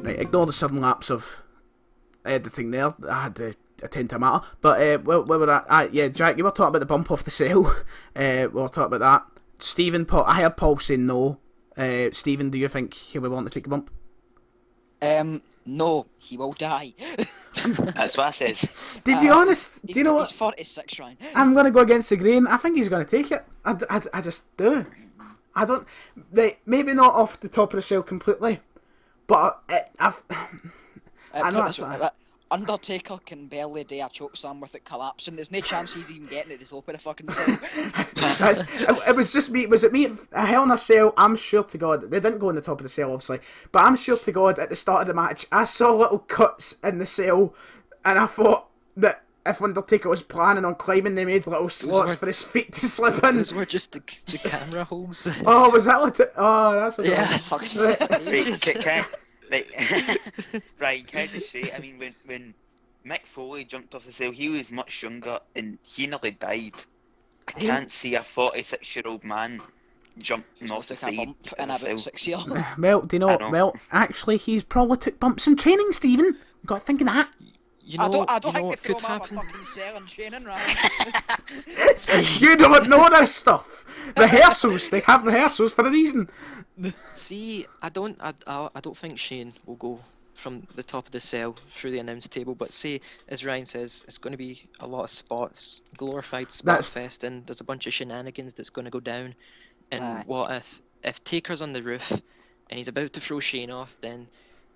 Right, ignore the sudden lapse of editing there. I had to attend to a matter. But where were at? Yeah, Jack, you were talking about the bump off the sale. We were talking about that. Stephen, I heard Paul say no. Stephen, do you think he'll be willing to take a bump? No, he will die. That's what I says. To be honest, do you know what? He's 46, Ryan. I'm going to go against the grain. I think he's going to take it. I just do. I don't... Maybe not off the top of the sale completely, but I know that's what Undertaker can barely do a chokeslam with it collapsing. There's no chance he's even getting to the top of the fucking cell. It was just me. Was it me? A Hell in a Cell. I'm sure to God they didn't go on the top of the cell, obviously, but I'm sure to God at the start of the match I saw little cuts in the cell, and I thought that if Undertaker was planning on climbing, they made little slots for his feet to slip in. Those were just the camera holes. Oh, was that what? That's what. Yeah, fuck's sake. Right, can I just say, I mean, when Mick Foley jumped off the cell, he was much younger and he nearly died. I can't see a 46-year-old man jumping off the side bump in about 6 years. Well, do you know? Well, actually, he's probably took bumps in training, Stephen. Got to think of that. You know, I don't think what they could throw him out happen? of a fucking cell and training, right? You don't know this stuff. Rehearsals. They have rehearsals for a reason. See, I don't think Shane will go from the top of the cell through the announce table, but say, as Ryan says, it's going to be a lot of spots, glorified spot fest, and there's a bunch of shenanigans that's going to go down. And what if Taker's on the roof and he's about to throw Shane off, then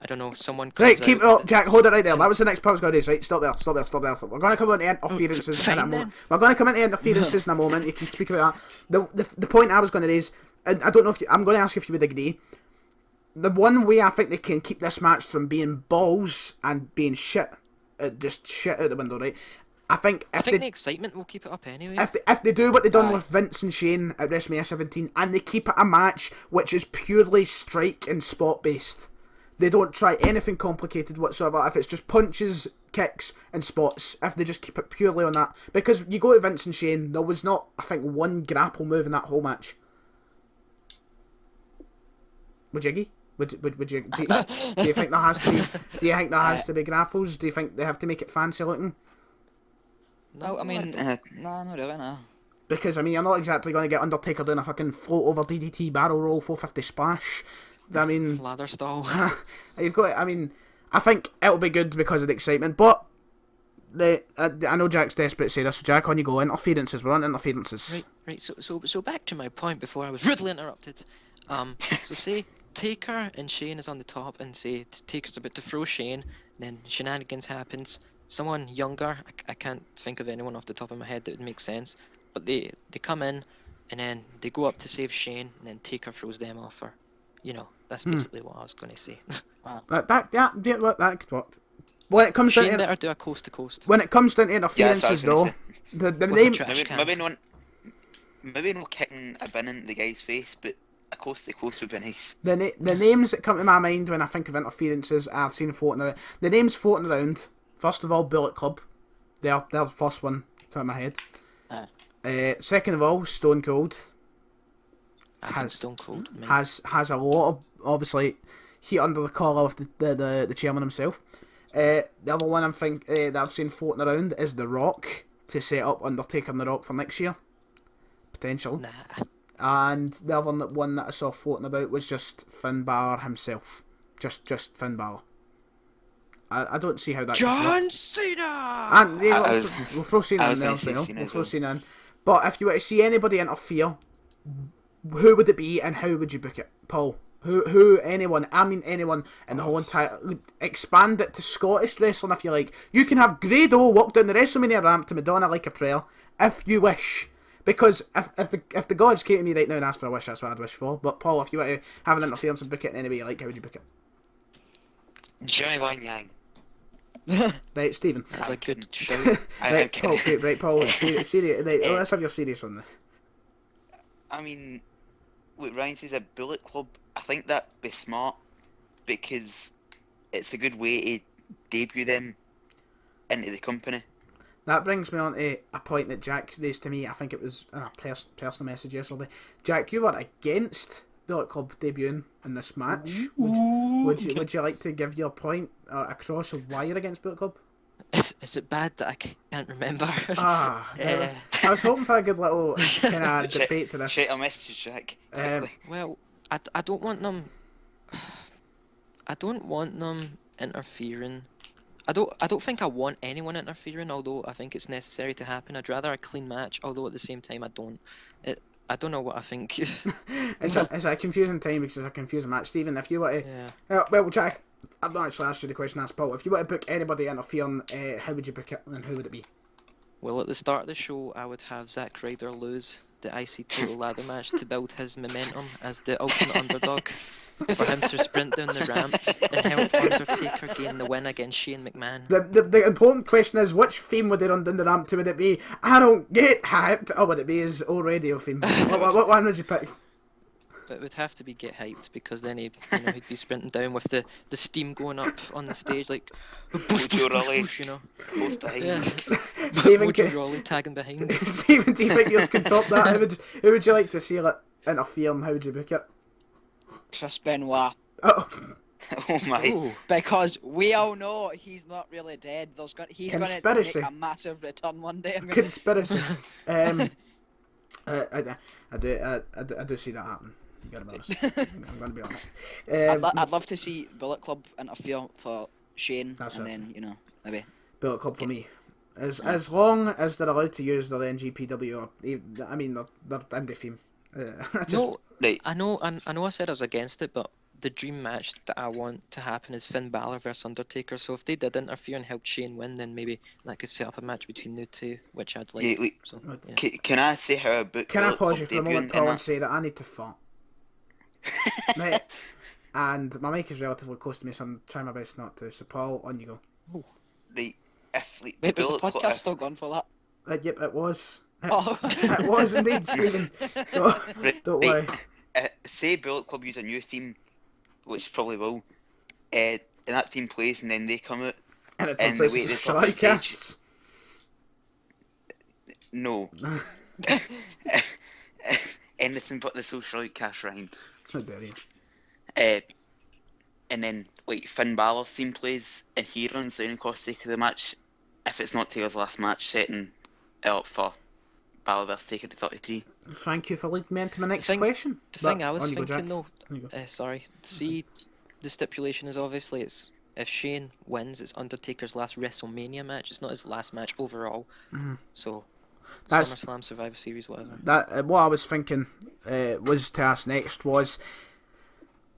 I don't know, someone comes Right, keep out up, Jack. Hold it right there. That was the next part I was going to do. Right, stop there. We're going to come on to interferences in a moment. We're going to come into interferences in a moment. You can speak about that. The point I was going to raise, and I don't know if I'm going to ask if you would agree. The one way I think they can keep this match from being balls and being just shit out the window, right? I think the excitement will keep it up anyway. If they do what they done with Vince and Shane at WrestleMania 17, and they keep it a match which is purely strike and spot based. They don't try anything complicated whatsoever. If it's just punches, kicks, and spots, if they just keep it purely on that. Because you go to Vince and Shane, there was not, I think, one grapple move in that whole match. Would you agree? Would you? Do you think there has to be? Do you think there has to be grapples? Do you think they have to make it fancy looking? No, I mean, no, not really, no. Because I mean, you're not exactly going to get Undertaker doing a fucking float over DDT barrel roll 450 splash. I mean, ladder stall. You've got. I mean, I think it'll be good because of the excitement. But I know Jack's desperate to say this. So Jack, on you go. Interferences. We're on interferences. Right. So back to my point before I was rudely interrupted. So say Taker and Shane is on the top, and say Taker's about to throw Shane, then shenanigans happens. Someone younger, I can't think of anyone off the top of my head that would make sense, but they come in, and then they go up to save Shane, and then Taker throws them off her. You know, that's basically what I was going to say. Wow. That could work. When it comes Shane down better do a coast to coast. When it comes down to interferences, though, the name maybe not kicking a bin in the guy's face, but a coast to coast would be nice. The names that come to my mind when I think of interferences, I've seen floating around. The names floating around. First of all, Bullet Club. They're the first one come to my head. Second of all, Stone Cold. Stone Cold has a lot of obviously heat under the collar of the chairman himself. The other one that I've seen floating around is The Rock to set up Undertaker and The Rock for next year, potential. Nah. And the other one that I saw floating about was just Finn Balor himself, just Finn Balor. I don't see how that. John Cena. And we'll throw Cena in there as well. We'll throw Cena in. But if you were to see anybody interfere, who would it be and how would you book it, Paul? Anyone? I mean anyone in the whole entire. Expand it to Scottish wrestling if you like. You can have Grado walk down the WrestleMania ramp to Madonna like a prayer if you wish. Because if the gods came to me right now and asked for a wish, that's what I'd wish for. But Paul, if you were to have an interference and book it in any way you like, how would you book it? Johnny Wang Yang. Right, Stephen. That's a good shout. Right, Paul. Serious. Right, let's have your serious one. This. I mean, what Ryan says, a Bullet Club. I think that'd be smart because it's a good way to debut them into the company. That brings me on to a point that Jack raised to me. I think it was a personal message yesterday. Jack, you were against Bullet Club debuting in this match. Would you like to give your point across of why you're against Bullet Club? Is it bad that I can't remember? I was hoping for a good little kind of debate to this. Shoot a message, Jack. Well, I don't want them. I don't want them interfering. I don't think I want anyone interfering, although I think it's necessary to happen. I'd rather a clean match, although at the same time I don't. I don't know what I think. It's a confusing time because it's a confusing match. Stephen, if you were to... well, Jack, I've not actually asked you the question, asked Paul. If you were to book anybody interfering, how would you book it and who would it be? Well, at the start of the show, I would have Zack Ryder lose the IC title ladder match to build his momentum as the ultimate underdog. For him to sprint down the ramp and help Undertaker gain the win against Shane McMahon. The important question is, which theme would they run down the ramp to? Would it be, I don't get hyped, or would it be his old radio theme? what one would you pick? It would have to be Get Hyped, because then he'd be sprinting down with the steam going up on the stage, like boosh, boosh, boosh, boosh, you know. Close behind. Yeah. Stephen, Mojo Rawley tagging behind. Stephen, do you think yours can top that? Who would you like to see interfere, and how would you book it? Chris Benoit. Oh. Oh my. Ooh. Because we all know he's not really dead. He's going to make a massive return one day. Conspiracy. I do see that happen. You gotta be honest. I'm gonna be honest. I'd love to see Bullet Club interfere for Shane, maybe Bullet Club for me. As long as they're allowed to use their NGPW, or their indie theme. I know I said I was against it, but the dream match that I want to happen is Finn Balor versus Undertaker. So if they did interfere and help Shane win, then maybe that could set up a match between the two, which I'd like. Can I say how I booked? Can I pause you for a moment, Paul, and say that I need to fart? Right. And my mic is relatively close to me, so I'm trying my best not to. So Paul, on you go. Right. Wait, was the podcast still gone for that? Yep, it was. Oh. It was indeed, Stephen. Don't worry. Say Bullet Club use a new theme, which probably will, and that theme plays, and then they come out, and it turns out it's Shycasts. No. Anything but the social cash rhyme. How dare you? And then Finn Balor's theme plays, and he runs down across the sake of the match. If it's not Taylor's last match, setting it up for Balor versus Taker to 33. Thank you for leading me into my next question. The thing I was thinking though, see, the stipulation is obviously it's if Shane wins, it's Undertaker's last WrestleMania match. It's not his last match overall. Mm-hmm. So SummerSlam, Survivor Series, whatever. What I was thinking was to ask next was.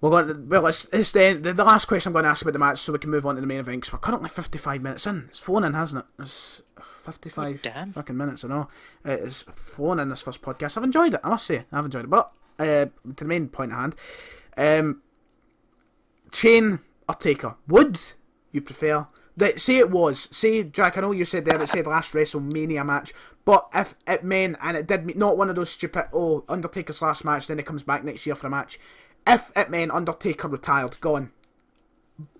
It's the last question I'm going to ask about the match, so we can move on to the main event. Cause we're currently 55 minutes in. It's flown in, hasn't it? It's 55 fucking minutes. I know it is flown in this first podcast. I've enjoyed it. I must say, I've enjoyed it. But to the main point at hand, Shane or Taker, would you prefer? Say Jack, I know you said there it said last WrestleMania match, but if it meant, and it did, not one of those stupid Undertaker's last match, then it comes back next year for a match. If it meant Undertaker retired, gone,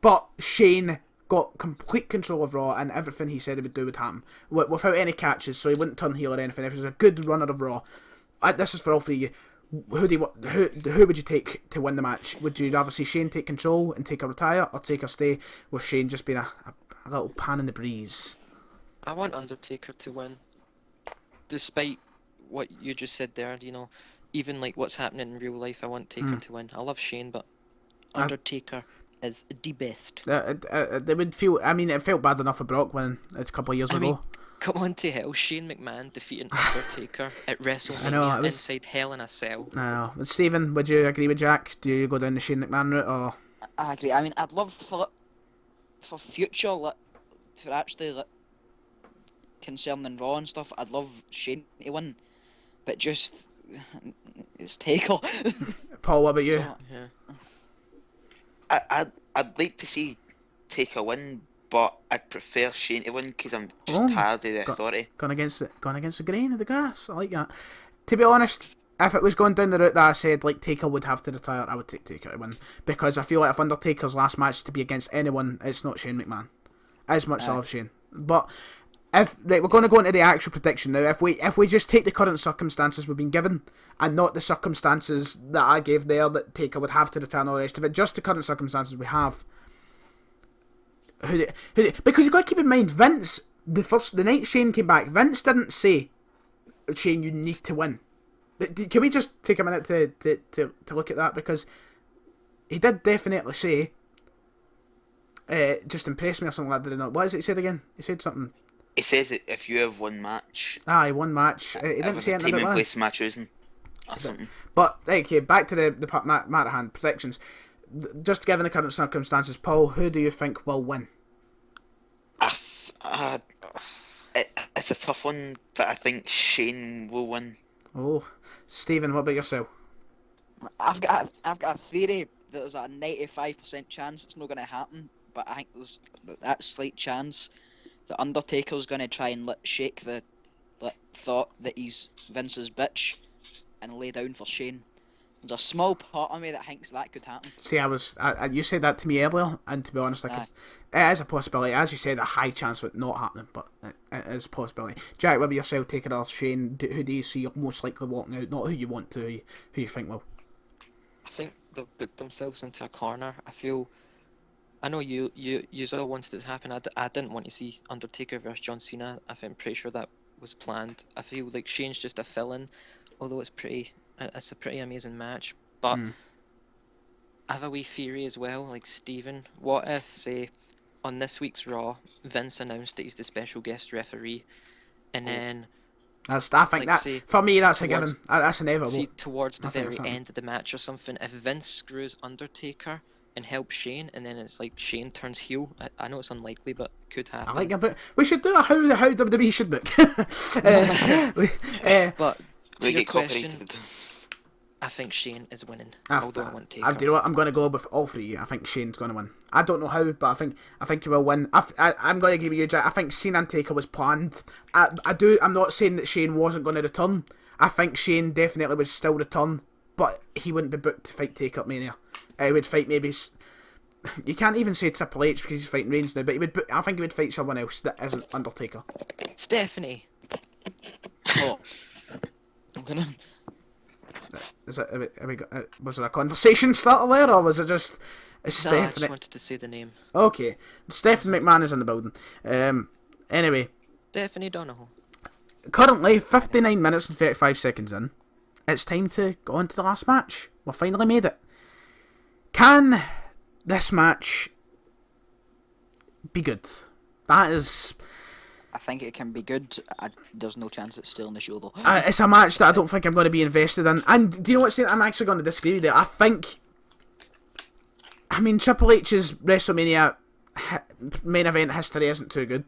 but Shane got complete control of Raw and everything he said he would do would happen without any catches, so he wouldn't turn heel or anything. If he was a good runner of Raw, this is for all three of you. Who would you take to win the match? Would you rather see Shane take control and Taker retire, or Taker stay with Shane just being a little pan in the breeze? I want Undertaker to win, despite what you just said there. Even like what's happening in real life, I want Taker to win. I love Shane, but Undertaker is the best. They would feel. I mean, it felt bad enough for Brock winning a couple of years ago. Come on to hell, Shane McMahon defeating Undertaker at WrestleMania inside Hell in a Cell. I know. But Stephen, would you agree with Jack? Do you go down the Shane McMahon route, or? I agree. I mean, I'd love for future for actually concerning Raw and stuff. I'd love Shane to win. But just it's Taker. Paul, what about you? I'd like to see Taker win, but I'd prefer Shane to win because I'm just tired of the authority. Gone against the grain of the grass. I like that. To be honest, if it was going down the route that I said, like Taker would have to retire, I would take Taker to win, because I feel like if Undertaker's last match is to be against anyone, it's not Shane McMahon. As much as I love Shane, but if we're going to go into the actual prediction now, if we just take the current circumstances we've been given, and not the circumstances that I gave there that Taker would have to return all the rest of it, just the current circumstances we have. Because you've got to keep in mind, Vince, the night Shane came back, Vince didn't say, Shane, you need to win. Can we just take a minute to look at that? Because he did definitely say, just impress me or something like that, did he not? What is it he said again? He said something. He says that if you have one match... one match. He didn't say anything about time and place match chosen or something. But, okay, back to the matter at hand, predictions. Just given the current circumstances, Paul, who do you think will win? It's a tough one, but I think Shane will win. Oh, Stephen, what about yourself? I've got a theory that there's a 95% chance it's not going to happen, but I think there's that slight chance the Undertaker's going to try and shake the thought that he's Vince's bitch and lay down for Shane. There's a small part of me that thinks that could happen. See, you said that to me earlier, and to be honest, it is a possibility. As you said, a high chance of it not happening, but it is a possibility. Jack, what about yourself, Taker or Shane? Who do you see most likely walking out? Not who you want to, who you think will. I think they've booked themselves into a corner. I know you all wanted it to happen. I didn't want to see Undertaker versus John Cena. I'm pretty sure that was planned. I feel like Shane's just a fill-in, although it's a pretty amazing match. But I have a wee theory as well, like Stephen. What if, say, on this week's Raw, Vince announced that he's the special guest referee, and then... I think for me, that's a given. That's inevitable. See, towards the very end of the match or something, if Vince screws Undertaker and helps Shane, and then it's like Shane turns heel. I know it's unlikely, but it could happen. I like it, but we should do a how WWE should book. But to your question, I think Shane is winning. Although I want Taker. Do you know what? I'm going to go with all three. I think Shane's going to win. I don't know how, but I think he will win. I'm going to give you Jack. I think Cena and Taker was planned. I'm not saying that Shane wasn't going to return. I think Shane definitely would still return, but he wouldn't be booked to fight Taker at Mania. He would fight maybe... You can't even say Triple H because he's fighting Reigns now, but I think he would fight someone else that isn't Undertaker. Stephanie. Oh. I'm gonna... Was there a conversation starter there, or was it just... No, I just wanted to say the name. Okay. Stephanie McMahon is in the building. Anyway. Stephanie Donahoe. Currently, 59 minutes and 35 seconds in. It's time to go on to the last match. We've finally made it. Can this match be good? That is... I think it can be good. There's no chance it's still in the show, though. It's a match that I don't think I'm going to be invested in. And do you know what's saying? I'm actually going to disagree with it. I think... Triple H's WrestleMania main event history isn't too good.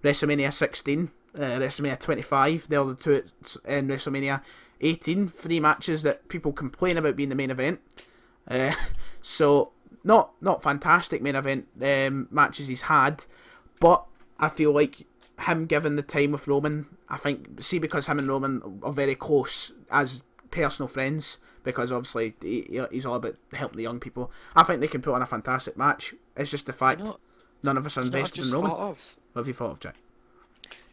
WrestleMania 16, WrestleMania 25, the other two in WrestleMania 18. 3 matches that people complain about being the main event. So, not fantastic main event matches he's had, but I feel like him given the time with Roman, I think, because him and Roman are very close as personal friends, because obviously he's all about helping the young people, I think they can put on a fantastic match. It's just the fact none of us are invested in Roman. What have you thought of, Jack?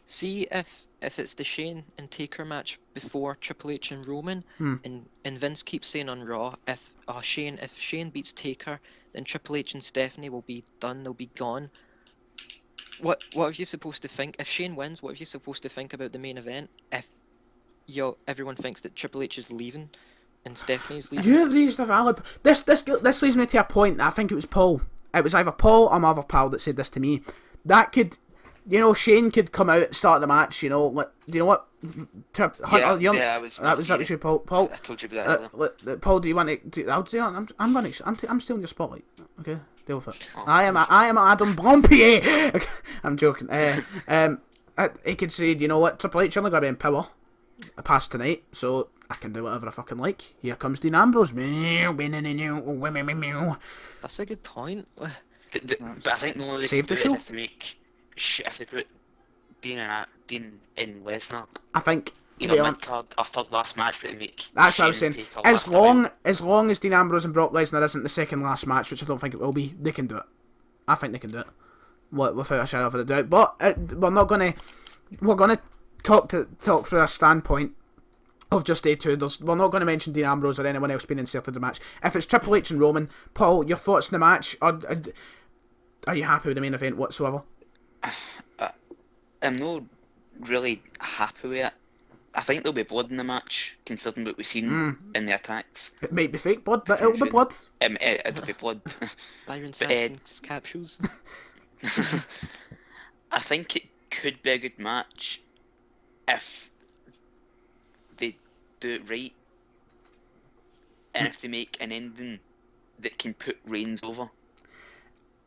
See, if it's the Shane and Taker match before Triple H and Roman, and Vince keeps saying on Raw, if Shane beats Taker, then Triple H and Stephanie will be done, they'll be gone. What are you supposed to think? If Shane wins, what are you supposed to think about the main event? If everyone thinks that Triple H is leaving and Stephanie's leaving? You've raised a valid... This leads me to a point that I think it was Paul. It was either Paul or my other pal that said this to me. That could... Shane could come out at the start of the match, do you know what? That was you, Paul. I told you about that. Paul, do you want to... I'm still in your spotlight. Okay, deal with it. Oh. I am Adam Brompier. Okay, I'm joking. He could say, you know what, Triple H only got to be in power past tonight, so I can do whatever I fucking like. Here comes Dean Ambrose. That's a good point. But I think the only way Save they the can do show. it is if they put Dean in Lesnar. I think mid-card after the last match, but they make. That's what I was saying. As long as Dean Ambrose and Brock Lesnar isn't the second last match, which I don't think it will be, they can do it. I think they can do it, without a shadow of a doubt. But we're not gonna. we're gonna talk through a standpoint of just A2. We're not going to mention Dean Ambrose or anyone else being inserted in the match. If it's Triple H and Roman, Paul, your thoughts on the match? Are you happy with the main event whatsoever? I'm not really happy with it. I think there'll be blood in the match, considering what we've seen in the attacks. It might be fake blood, but it'll be blood. It'll be blood. Byron Saxton's capsules. I think it could be a good match if they do it right, and if they make an ending that can put Reigns over.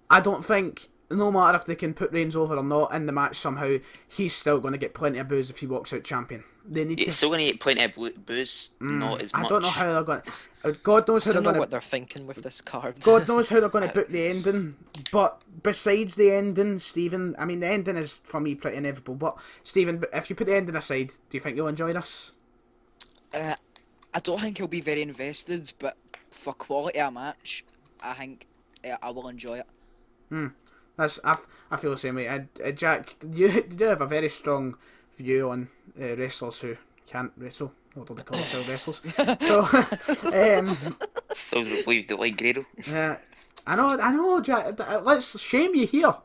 I don't think, no matter if they can put Reigns over or not in the match somehow, he's still going to get plenty of boos if he walks out champion. They need He's still going to get plenty of boos, not as much. I don't know how they're going to... God knows how they're going to... what they're thinking with this card. God knows how they're going to book the ending. But besides the ending, Stephen, I mean, the ending is, for me, pretty inevitable. But, Stephen, if you put the ending aside, do you think you'll enjoy this? I don't think he'll be very invested, but for quality of match, I think I will enjoy it. I feel the same way. Jack, you do have a very strong view on wrestlers who can't wrestle, although they call themselves wrestlers. So believe they like Grado. Yeah, I know, Jack. Let's shame you here.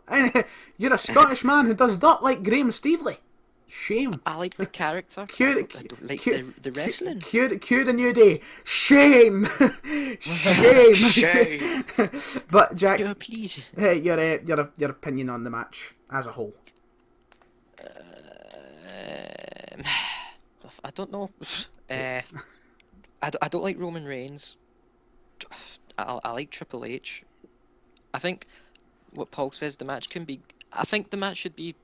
You're a Scottish man who does not like Graham Stevely. Shame. I like the character. Cue the wrestling. Cue the new day. Shame. Shame. Shame. But Jack, Please. your opinion on the match as a whole. I don't know. I don't like Roman Reigns. I like Triple H. I think what Paul says, the match can be... I think the match should be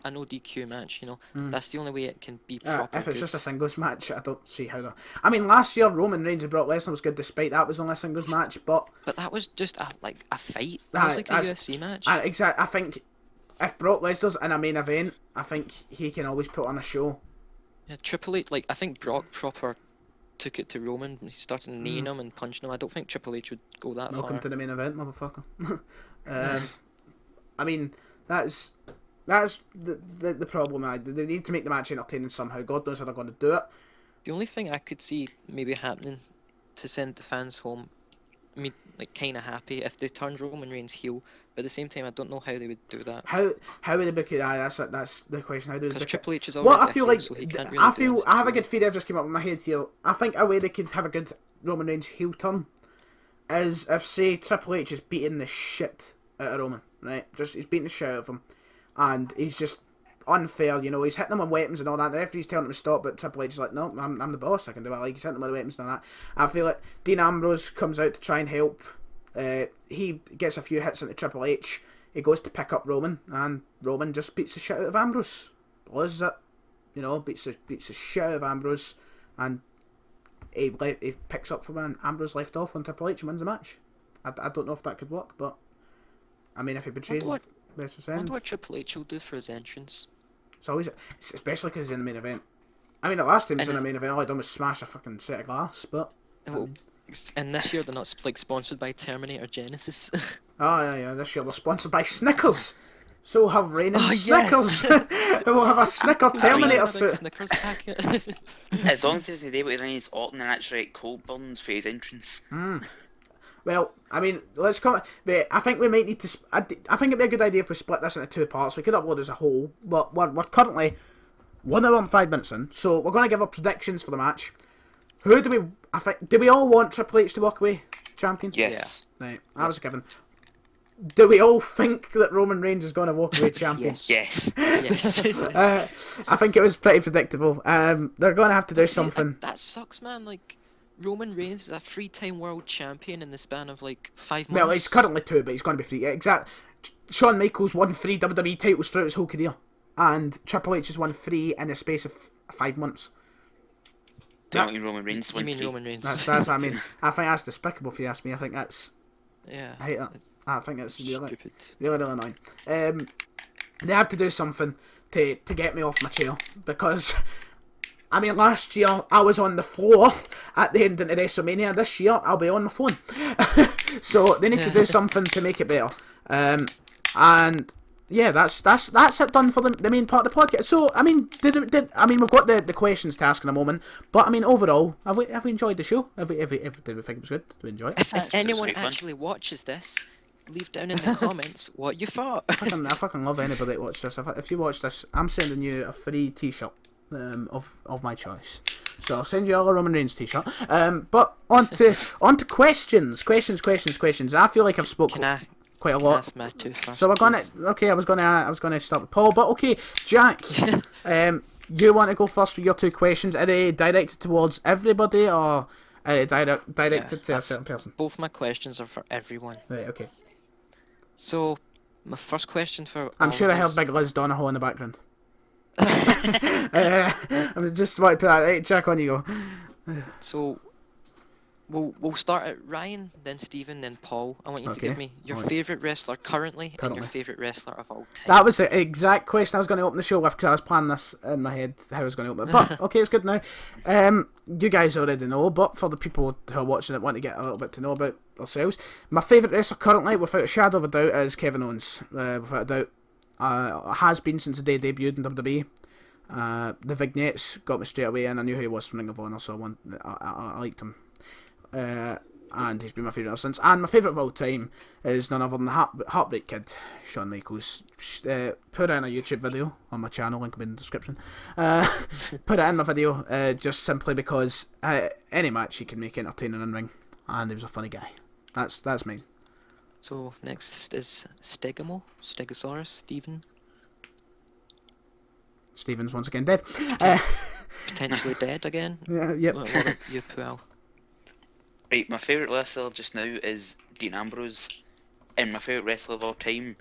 a no DQ match, you know. That's the only way it can be proper If it's good. just a singles match, I don't see how that... I mean, last year, Roman Reigns and Brock Lesnar was good despite that was only a singles match, but... But that was just a fight. That was like a UFC match. Exactly. I think if Brock Lesnar's in a main event, I think he can always put on a show. Yeah, Triple H, I think Brock proper took it to Roman. He started kneeing him and punching him. I don't think Triple H would go that far. Welcome to the main event, motherfucker. I mean, that's the problem. They need to make the match entertaining somehow. God knows how they're going to do it. The only thing I could see maybe happening to send the fans home, I mean, kind of happy, if they turned Roman Reigns heel. But at the same time, I don't know how they would do that. How would they book it? That's the question. How do they book it? Because Triple H is already I feel like so he can't really I have a good theory I've just came up in my head here. I think a way they could have a good Roman Reigns heel turn is if, say, Triple H is beating the shit out of Roman, right? Just he's beating the shit out of him, and he's just unfair, you know. He's hitting him with weapons and all that. The referee's telling him to stop, but Triple H is like, no, I'm the boss. I can do it. Like, he's hitting him with weapons and all that. I feel like Dean Ambrose comes out to try and help. He gets a few hits into Triple H. He goes to pick up Roman, and Roman just beats the shit out of Ambrose. Loses it, you know, beats the shit out of Ambrose, and he picks up from where Ambrose left off on Triple H and wins the match. I don't know if that could work, but I mean, if he betrays I wonder what Triple H will do for his entrance. It's always, especially because he's in the main event. I mean, the last time he was in the main event, all he done was smash a fucking set of glass, but... And this year they're not sponsored by Terminator Genesis. Oh yeah, this year they're sponsored by Snickers. So we'll have Reign and Snickers. We'll have a Snicker Terminator suit. Snickers packet. As long as he's able to run his Orton and actually get cold burns for his entrance. Well, I mean, let's come. But I think we might need to. I think it'd be a good idea if we split this into two parts. We could upload as a whole, but we're currently 1 hour and 5 minutes in, so we're going to give our predictions for the match. Who do we? I think. Do we all want Triple H to walk away champion? Yes. Yeah. Right. That was a given. Do we all think that Roman Reigns is going to walk away champion? Yes. I think it was pretty predictable. They're going to have to do something. That sucks, man. Like, Roman Reigns is a 3-time world champion in the span of 5 months. Well, he's currently 2, but he's going to be 3. Yeah, exact. Shawn Michaels won 3 WWE titles throughout his whole career, and Triple H has won 3 in the space of 5 months. Roman Reigns You mean Roman Reigns? That's I mean, I think that's despicable if you ask me. I think that's... Yeah. I hate that. I think it's really, stupid. really annoying. They have to do something to get me off my chair, because, I mean, last year I was on the floor at the end of Wrestlemania. This year I'll be on my phone. So they need to do something to make it better. And yeah, that's it done for the main part of the podcast. So I mean, we've got the questions to ask in a moment, but I mean, overall, have we enjoyed the show? Did we think it was good? Did we enjoy it? If anyone great fun. actually watches this, leave down in the comments what you thought. I fucking love anybody that watches this. If you watch this, I'm sending you a free T-shirt of my choice. So I'll send you all a Roman Reigns T-shirt. But on to questions. And I feel like I've spoken quite a lot. Ask my two first, So we're gonna. please. Okay, I was gonna start with Paul, but okay, Jack. You want to go first with your two questions? Are they directed towards everybody, or are they directed to a certain person? Both my questions are for everyone. Right. Okay. So, my first question for I'm all sure I of heard us- Big Liz Donahoe in the background. I'm just want to put that. Right, Jack, on you go. So, we'll start at Ryan, then Stephen, then Paul. I want you to Okay. give me your Alright. favourite wrestler currently and Currently. your favourite wrestler of all time. That was the exact question I was going to open the show with, because I was planning this in my head how I was going to open it. But okay, it's good now. You guys already know, but for the people who are watching it, want to get a little bit to know about ourselves. My favourite wrestler currently, without a shadow of a doubt, is Kevin Owens. Without a doubt, has been since the day he debuted in WWE. The vignettes got me straight away, and I knew who he was from Ring of Honor, so I liked him. And he's been my favourite ever since. And my favourite of all time is none other than the Heartbreak Kid, Shawn Michaels. Put in a YouTube video on my channel, link will be in the description. Put it in my video just simply because any match he can make entertaining in ring, and he was a funny guy. That's mine. So, next is Stegosaurus, Stephen. Stephen's once again dead. Potentially dead again. Yep. What about you, Puel? Right, my favourite wrestler just now is Dean Ambrose, and my favourite wrestler of all time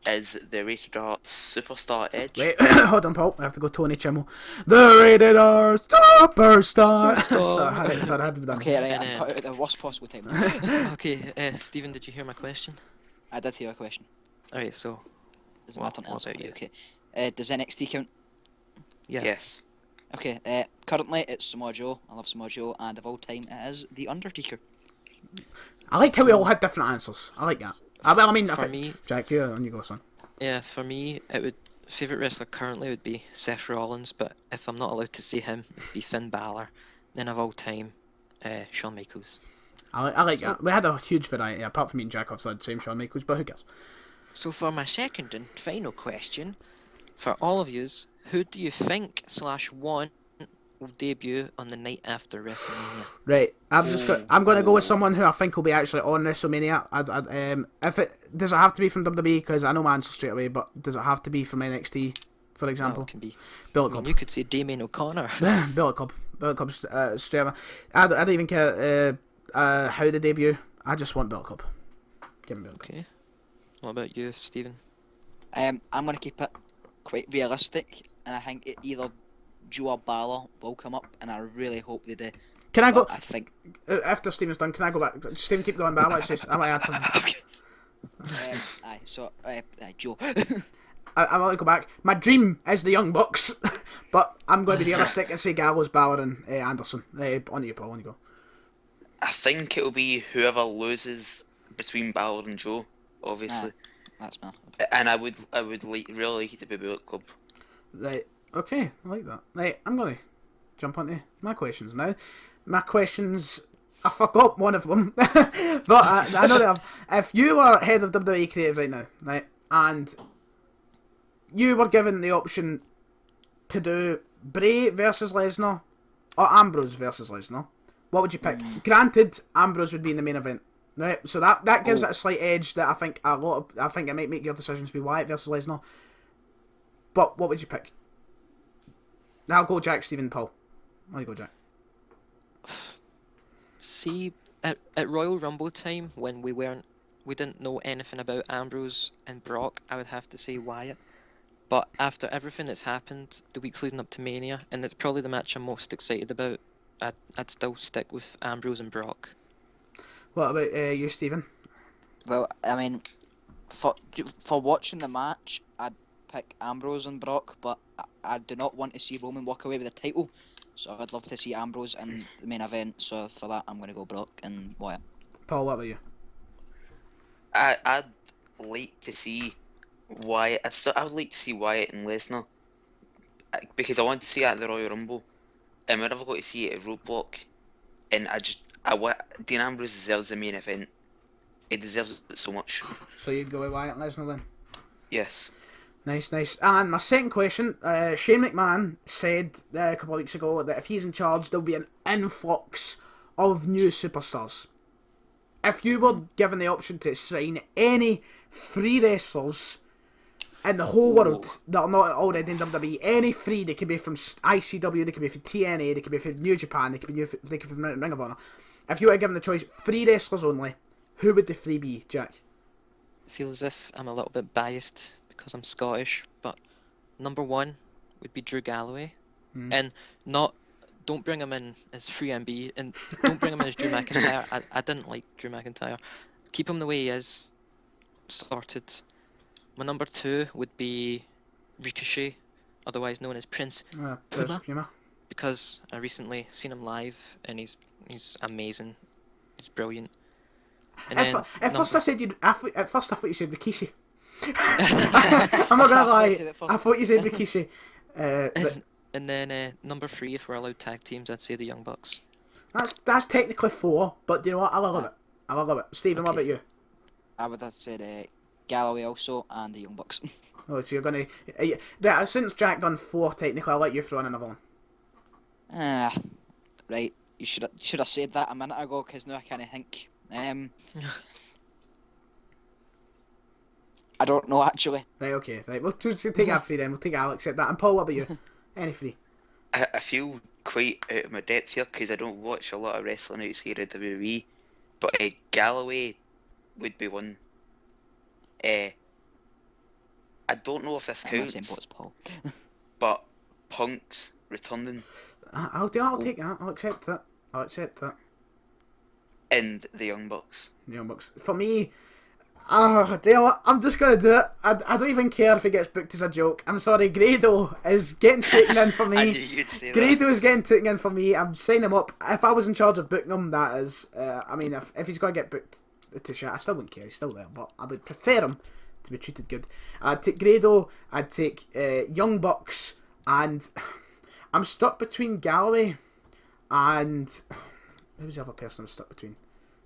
is the Rated R Superstar Edge. Wait, hold on, Paul. I have to go Tony Chimmel. The Rated R Superstar. sorry, I had to do that. Okay, right, And, I've cut out at the worst possible time. Okay, Stephen, did you hear my question? I did hear a question. Alright, so, Is it my turn to what answer? about you? Okay. Does NXT count? yeah. Yes. Okay, currently it's Samoa Joe. I love Samoa Joe, and of all time it is The Undertaker. I like how we all had different answers. I like that. I mean, For me, Jack, you on you go, son. yeah, for me, favourite wrestler currently would be Seth Rollins, but if I'm not allowed to see him, it'd be Finn Balor. Then of all time, Shawn Michaels. I like that. We had a huge variety. Apart from me and Jack, I've said same Shawn Michaels, but who cares? So for my second and final question, for all of yous, who do you think / want will debut on the night after WrestleMania? Right, I'm going to go with someone who I think will be actually on WrestleMania. If it does it have to be from WWE, because I know my answer straight away, but does it have to be from NXT, for Well, example? it can be. Billy I Club. mean, you could say Damien O'Connor. Billy Club straight away. I don't even care how they debut. I just want Billy Club. Give me Billy Club. Okay. What about you, Stephen? I'm going to keep it quite realistic, and I think either Joe or Balor will come up, and I really hope they do. Can I go? I think After Stephen's done, can I go back? Stephen, keep going back. I might add something. Joe. I want to go back. My dream is the Young Bucks, but I'm going to be realistic and say Gallows, Balor, and Anderson. On to you, Paul. On you go. I think it'll be whoever loses between Balor and Joe, obviously. That's my. And I would really like it to be Bullet Club. Right. Okay. I like that. Right. I'm going to jump onto my questions now. My questions. I forgot one of them, but I know they have. If you were head of WWE Creative right now, right, and you were given the option to do Bray versus Lesnar or Ambrose versus Lesnar, what would you pick? Granted, Ambrose would be in the main event, right? So that gives it a slight edge that I think it might make your decisions be Wyatt versus Lesnar. But what would you pick? Now I'll go Jack, Stephen, Paul. There you go, Jack. See, at Royal Rumble time, when we didn't know anything about Ambrose and Brock, I would have to say Wyatt. But after everything that's happened the weeks leading up to Mania, and it's probably the match I'm most excited about, I'd still stick with Ambrose and Brock. What about you, Stephen? Well, I mean, for watching the match, I'd pick Ambrose and Brock, but I do not want to see Roman walk away with the title, so I'd love to see Ambrose in the main event. So for that, I'm going to go Brock and Wyatt. Paul, what about you? I'd like to see Wyatt. I would like to see Wyatt and Lesnar because I want to see it at the Royal Rumble, and we're never going to see it at Roadblock. And Dean Ambrose deserves the main event. He deserves it so much. So you'd go with Wyatt and Lesnar then? Yes. Nice. And my second question, Shane McMahon said a couple of weeks ago that if he's in charge, there'll be an influx of new superstars. If you were given the option to sign any free wrestlers in the whole world that are not already in WWE, any free, they could be from ICW, they could be from TNA, they could be from New Japan, they could be from Ring of Honor. If you were given the choice, free wrestlers only, who would the free be, Jack? I feel as if I'm a little bit biased because I'm Scottish, but number one would be Drew Galloway, and don't bring him in as free MB, and don't bring him in as Drew McIntyre. I didn't like Drew McIntyre. Keep him the way he is. Sorted. My number two would be Ricochet, otherwise known as Prince Puma, because I recently seen him live and he's amazing. He's brilliant. And at first I thought you said Rikishi. I'm not gonna lie. I thought you said Rikishi. And then number three, if we're allowed tag teams, I'd say the Young Bucks. That's technically four, but do you know what? I love it. I love it. Stephen, what about you? I would have said Galloway also and the Young Bucks. Oh, so you're gonna... since Jack done four, technically, I'll let you throw in another one. Right. You should have said that a minute ago, because now I can't think. I don't know, actually. Right, okay. Right, we'll take our free then. We'll take Alex at that. And Paul, what about you? Any free? I feel quite out of my depth here because I don't watch a lot of wrestling outside of WWE, but Galloway would be one. I don't know if this counts, Paul. but Punk's returning. I'll take that. I'll accept that. And the Young Bucks. The Young Bucks. For me, I'm just gonna do it. I don't even care if he gets booked as a joke. I'm sorry, Grado is getting taken in for me. I knew you'd say Grado is getting taken in for me. I'm signing him up. If I was in charge of booking him, that is. I mean, if he's gonna get booked to shit, I still wouldn't care. He's still there, but I would prefer him to be treated good. I'd take Grado. I'd take Young Bucks, and I'm stuck between Galloway and who was the other person I'm stuck between?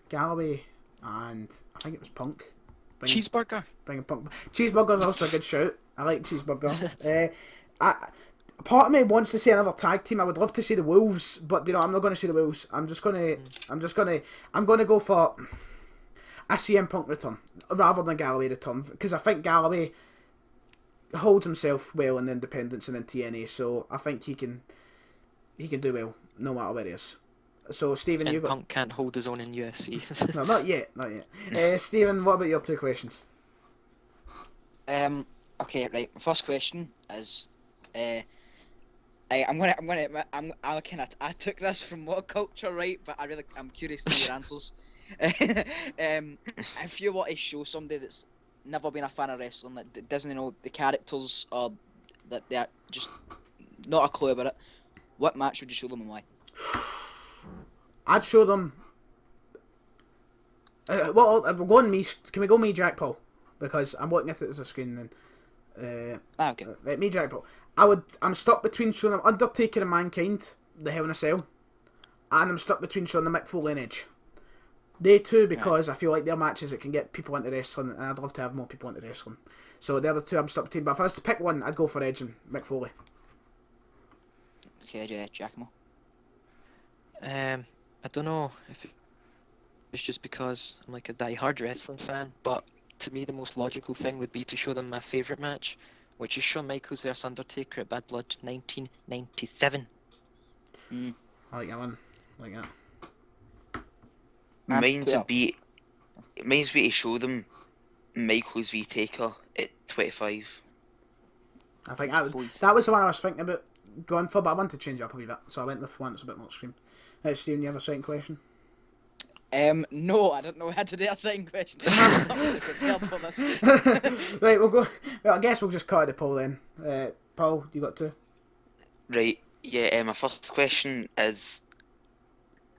Galloway and I think it was Punk. Cheeseburger. Bring Punk. Cheeseburger's also a good shout. I like Cheeseburger. Part of me wants to see another tag team. I would love to see the Wolves, but you know I'm not going to see the Wolves. I'm going to go for a CM Punk return rather than Galloway return, because I think Galloway holds himself well in independence and in TNA, so I think he can do well no matter where he is. So Stephen, and Punk can't hold his own in UFC. No, not yet. Stephen, what about your two questions? Okay, right. My first question is, I took this from What Culture, right? But I'm curious to hear your answers. If you want to show somebody that's never been a fan of wrestling, that doesn't know the characters, or that they're just not a clue about it, what match would you show them and why? I'd show them. We'll go on me. Can we go me, Jack Paul? Because I'm looking at it as a screen. Then. Okay. Right, me, Jack Paul. I'm stuck between showing them Undertaker and Mankind, the Hell in a Cell, and I'm stuck between showing them Mick Foley and Edge. They two, because I feel like they're matches that can get people into wrestling, and I'd love to have more people into wrestling. So they're the two I'm stuck between. But if I was to pick one, I'd go for Edge and Mick Foley. Okay, Giacomo. I don't know if it's just because I'm like a die-hard wrestling fan, but to me the most logical thing would be to show them my favourite match, which is Shawn Michaels vs Undertaker at Bad Blood 1997. I like that one. Mine's would be to show them Michaels v Taker at 25. I think that was the one I was thinking about going for, but I wanted to change it up a wee bit, so I went with one that's a bit more extreme. Stephen, you have a second question? No, I don't know how to do a second question. I'm not really prepared for this. Right, we'll go. Well, I guess we'll just cut it to Paul then. Paul, you got two? Right, yeah, my first question is,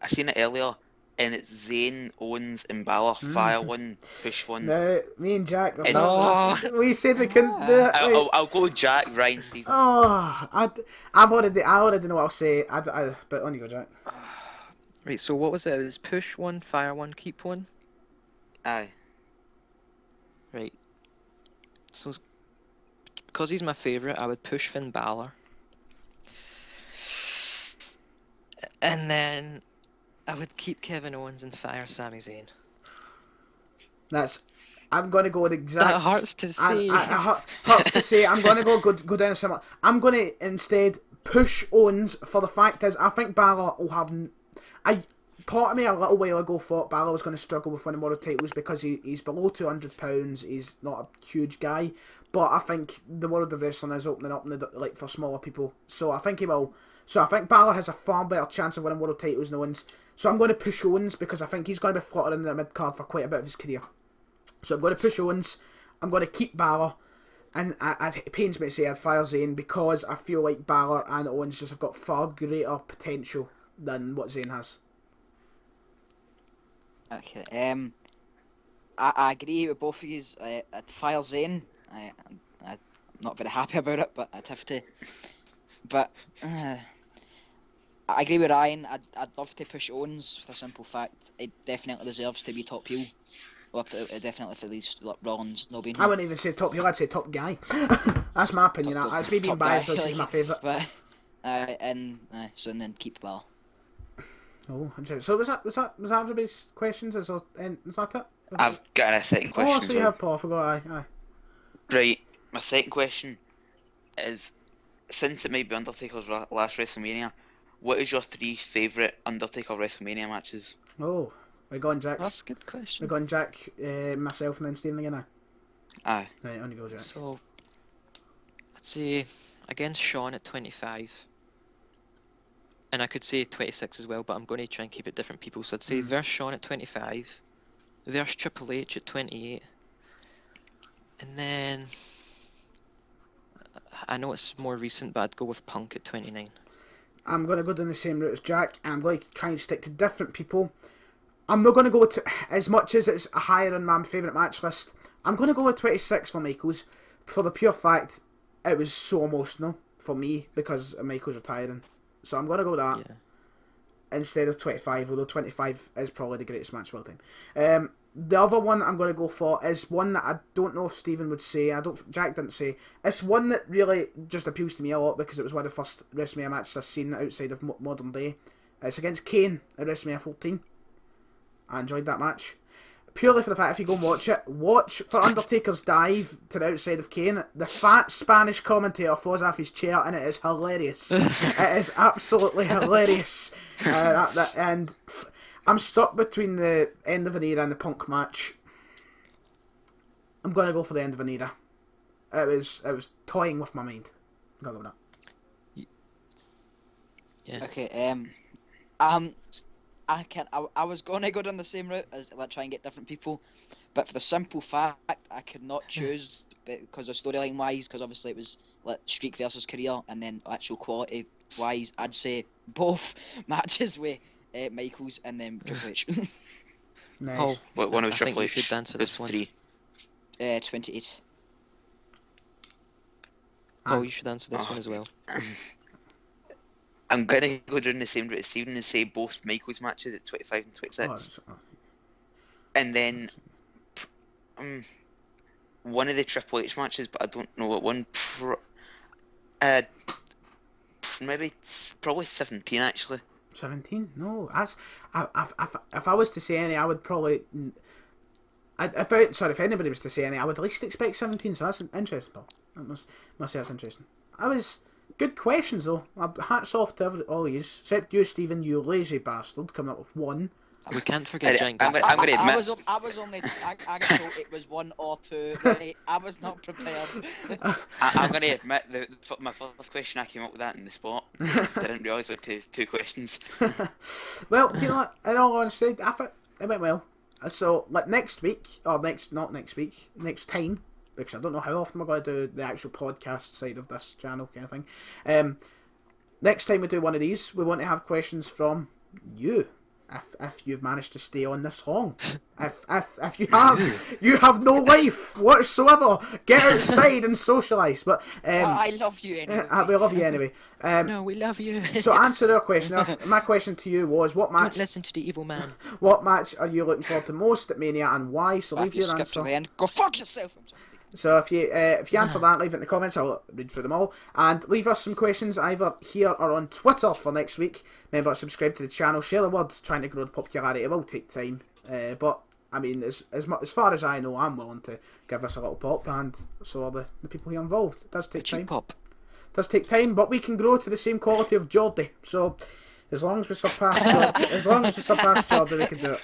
I seen it earlier, and it's Zayn, Owens, and Balor. Fire one, push one. No, me and Jack were And- talking. We said we couldn't do it. Right. I'll go Jack, Ryan, Stephen. Oh, I already know what I'll say. But on you go, Jack. Right, so what was it? It was push one, fire one, keep one. Aye. Right. So, because he's my favourite, I would push Finn Balor. And then I would keep Kevin Owens and fire Sami Zayn. I'm gonna go with exact. That hurts to say. Hurts to say. I'm gonna go down a similar. I'm gonna instead push Owens for the fact is I think Balor will have. Part of me a little while ago thought Balor was going to struggle with winning world titles because he's below £200. He's not a huge guy, but I think the world of wrestling is opening up like for smaller people. So I think he will. So I think Balor has a far better chance of winning world titles than Owens. So I'm going to push Owens because I think he's going to be fluttering in the mid card for quite a bit of his career. So I'm going to push Owens. I'm going to keep Balor. And it pains me to say I'd fire Zayn because I feel like Balor and Owens just have got far greater potential than what Zayn has. Okay. I agree with both of you. I'd fire Zayn. I'm not very happy about it, but I'd have to. But I agree with Ryan. I'd love to push Owens for the simple fact it definitely deserves to be top heel. Well, definitely for these Rollins no being here. I wouldn't even say top heel. I'd say top guy. That's my opinion. That's me being biased, which is my favourite. But and then keep Balor. Oh, so was that everybody's questions? Is that it? I've got a second question. Oh, so you have Paul. I forgot. Aye. Right. My second question is, since it might be Undertaker's last WrestleMania, what is your 3 favourite Undertaker WrestleMania matches? Oh, we're going Jack. That's a good question. We're going Jack, myself, and then Stephen again. Aye. Right, on you go, Jack. So, I'd say against Shawn at 25. And I could say 26 as well, but I'm going to try and keep it different people. So I'd say versus Shawn at 25, versus Triple H at 28, and then I know it's more recent, but I'd go with Punk at 29. I'm going to go down the same route as Jack, and I'm going to try and stick to different people. I'm not going to go to, as much as it's higher on my favourite match list, I'm going to go with 26 for Michaels, for the pure fact it was so emotional for me because of Michaels retiring. So I'm going to go with that instead of 25, although 25 is probably the greatest match of all time. The other one I'm going to go for is one that I don't know if Stephen would say. Jack didn't say. It's one that really just appeals to me a lot because it was one of the first WrestleMania matches I've seen outside of modern day. It's against Kane at WrestleMania 14. I enjoyed that match. Purely for the fact, if you go and watch for Undertaker's dive to the outside of Kane. The fat Spanish commentator falls off his chair and it is hilarious. It is absolutely hilarious. And I'm stuck between the end of an era and the Punk match. I'm going to go for the end of an era. It was toying with my mind. I'm going to go with that. Yeah. Okay, I was going to go down the same route as try and get different people, but for the simple fact I could not choose because of storyline wise, because obviously it was like streak versus career, and then actual quality wise, I'd say both matches with Michaels and then Triple H. Nice. Paul, What one of I think Triple you H? should answer this one. 3. 28. Paul, you should answer this one as well. I'm going to go down the same route as Stephen and say both Michaels matches at 25 and 26. And then one of the Triple H matches, but I don't know what one. Probably 17 actually. 17? No, that's if I was to say any, I would probably. If anybody was to say any, I would at least expect 17. So that's interesting, Paul. I must say that's interesting. Good questions though. Hats off to all of you, except you, Stephen, you lazy bastard, coming up with one. We can't forget Giant I'm Gas. going to admit. I got told it was 1 or 2. Right? I was not prepared. I'm going to admit my first question I came up with that in the spot. I didn't realise it was two questions. Well, do you know what? In all honesty, I thought it went well. So, like next time, because I don't know how often we're going to do the actual podcast side of this channel kind of thing. Next time we do one of these, we want to have questions from you. if you've managed to stay on this long. If you have no life whatsoever. Get outside and socialise. But I love you anyway. we love you anyway. No, we love you. So answer our question. My question to you was, what match? Don't listen to the evil man. What match are you looking forward to most at Mania and why? So But leave if you your skip answer. to the end, go fuck yourself. I'm sorry. So if you answer that, leave it in the comments. I'll read through them all, and leave us some questions either here or on Twitter for next week. Remember, subscribe to the channel, share the word. Trying to grow the popularity, it will take time, but I mean, as far as I know, I'm willing to give us a little pop, and so are the people here involved. It does take time. Pop. It does take time, but we can grow to the same quality of Geordie. So as long as we surpass Geordie, we can do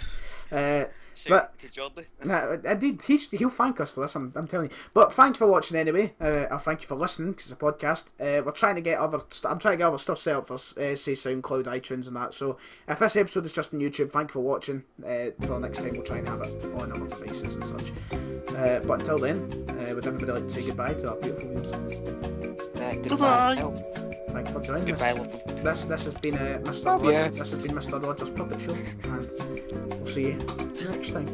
it. But to Jordy. indeed, he'll thank us for this. I'm telling you. But thank you for watching anyway. Or thank you for listening because it's a podcast. We're trying to get I'm trying to get other stuff set up for say SoundCloud, iTunes, and that. So if this episode is just on YouTube, thank you for watching. For next time, we'll try and have it on other devices and such. But until then, would everybody like to say goodbye to our beautiful viewers? Goodbye. Thank you for joining Goodbye, us. love. This has been Mr. Love Rogers. ya. This has been Mr. Rogers Puppet Show, and we'll see you next time.